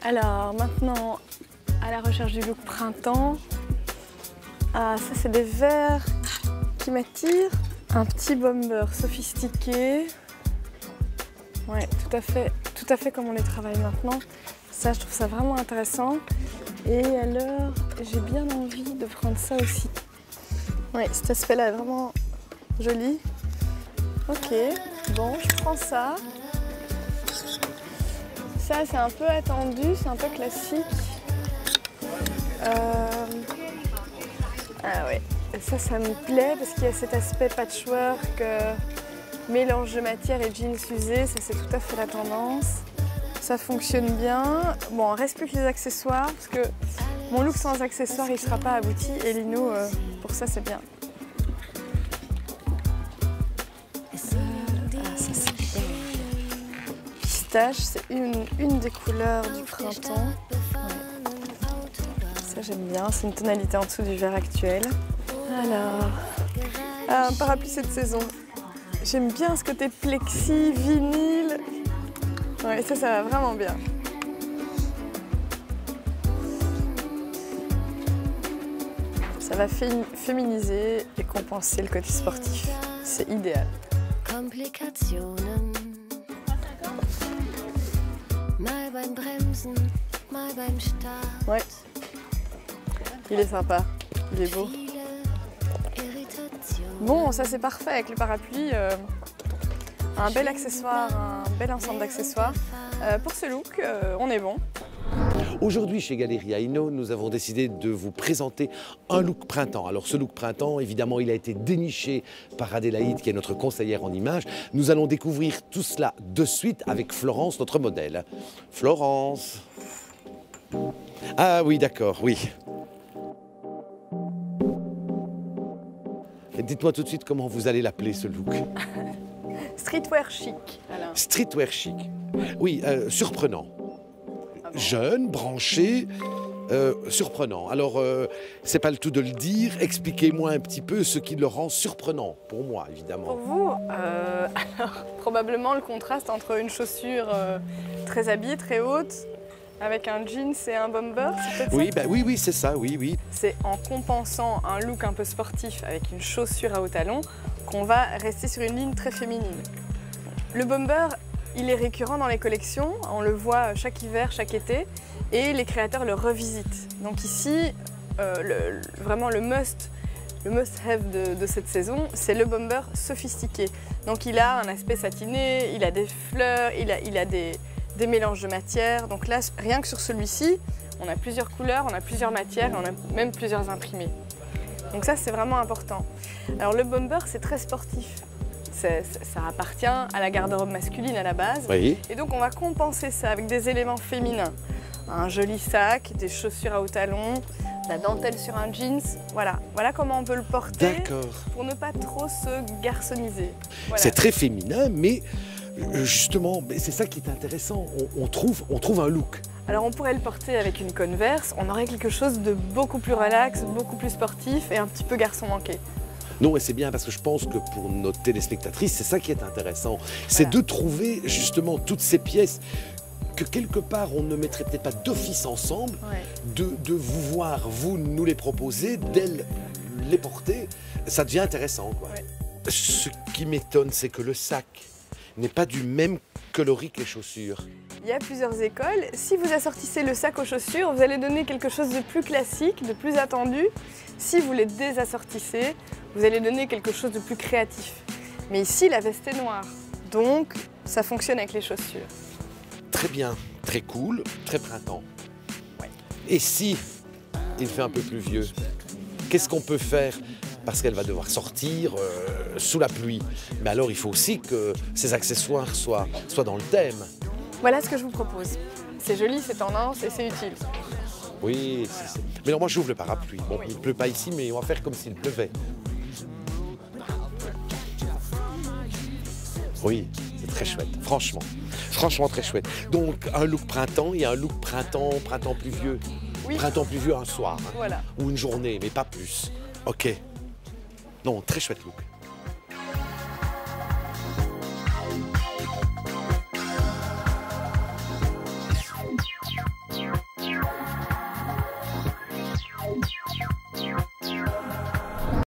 Alors maintenant, à la recherche du look printemps. Ah, ça c'est des verres qui m'attirent. Un petit bomber sophistiqué. Ouais, tout à fait comme on les travaille maintenant. Ça, je trouve ça vraiment intéressant. Et alors, j'ai bien envie de prendre ça aussi. Ouais, cet aspect-là est vraiment joli. Ok, bon, je prends ça. Ça, c'est un peu attendu, c'est un peu classique. Ah ouais, ça me plaît parce qu'il y a cet aspect patchwork, mélange de matière et jeans usés, ça c'est tout à fait la tendance. Ça fonctionne bien. Bon, il reste plus que les accessoires parce que mon look sans accessoires il ne sera pas abouti et Lino, pour ça c'est bien. Ça c'est bien. Pistache, c'est une des couleurs du printemps. Ouais. Ça j'aime bien, c'est une tonalité en dessous du vert actuel. Alors, un parapluie cette saison. J'aime bien ce côté plexi, vinyle. Ouais, ça va vraiment bien. Ça va féminiser et compenser le côté sportif. C'est idéal. Ouais. Il est sympa, il est beau. Bon, ça c'est parfait avec le parapluie. Un bel accessoire, un bel ensemble d'accessoires. Pour ce look, on est bon. Aujourd'hui, chez Galeria Inno, nous avons décidé de vous présenter un look printemps. Alors ce look printemps, évidemment, il a été déniché par Adélaïde, qui est notre conseillère en images. Nous allons découvrir tout cela de suite avec Florence, notre modèle. Florence. Ah oui, d'accord, oui. Dites-moi tout de suite comment vous allez l'appeler, ce look. Streetwear chic. Alors. Streetwear chic. Oui, surprenant. Ah bon? Jeune, branché, surprenant. Alors, c'est pas le tout de le dire. Expliquez-moi un petit peu ce qui le rend surprenant, pour moi, évidemment. Pour vous, alors, probablement le contraste entre une chaussure très habillée, très haute, avec un jeans et un bomber, c'est peut-être oui, ça? Oui, c'est ça, oui. C'est en compensant un look un peu sportif avec une chaussure à haut talon qu'on va rester sur une ligne très féminine. Le bomber, il est récurrent dans les collections, on le voit chaque hiver, chaque été, et les créateurs le revisitent. Donc ici, vraiment le must-have de cette saison, c'est le bomber sophistiqué. Donc il a un aspect satiné, il a des fleurs, il a des mélanges de matières. Donc là, rien que sur celui-ci, on a plusieurs couleurs, on a plusieurs matières et on a même plusieurs imprimés. Donc ça, c'est vraiment important. Alors le bomber, c'est très sportif. Ça appartient à la garde-robe masculine à la base. Oui. Et donc on va compenser ça avec des éléments féminins. Un joli sac, des chaussures à haut talon, la dentelle sur un jeans. Voilà comment on peut le porter pour ne pas trop se garçonniser. Voilà. C'est très féminin, mais justement, c'est ça qui est intéressant. On trouve un look. Alors on pourrait le porter avec une Converse, on aurait quelque chose de beaucoup plus relax, beaucoup plus sportif et un petit peu garçon manqué. Non, et c'est bien parce que je pense que pour nos téléspectatrices, c'est ça qui est intéressant. C'est de trouver justement toutes ces pièces que quelque part on ne mettrait peut-être pas d'office ensemble, de vous voir, vous nous les proposer, d'elles les porter, ça devient intéressant, quoi. Ouais. Ce qui m'étonne, c'est que le sac n'est pas du même coloris que les chaussures. Il y a plusieurs écoles. Si vous assortissez le sac aux chaussures, vous allez donner quelque chose de plus classique, de plus attendu. Si vous les désassortissez, vous allez donner quelque chose de plus créatif. Mais ici, la veste est noire, donc ça fonctionne avec les chaussures. Très bien, très cool, très printemps. Ouais. Et si il fait un peu pluvieux, qu'est-ce qu'on peut faire? Parce qu'elle va devoir sortir sous la pluie. Mais alors, il faut aussi que ces accessoires soient dans le thème. Voilà ce que je vous propose. C'est joli, c'est tendance et c'est utile. Oui, mais alors moi j'ouvre le parapluie. Bon, il ne pleut pas ici, mais on va faire comme s'il pleuvait. Oui, c'est très chouette, franchement. Franchement très chouette. Donc un look printemps et un look printemps pluvieux. Oui. Printemps pluvieux un soir, hein, voilà. Ou une journée, mais pas plus. Ok. Non, très chouette look.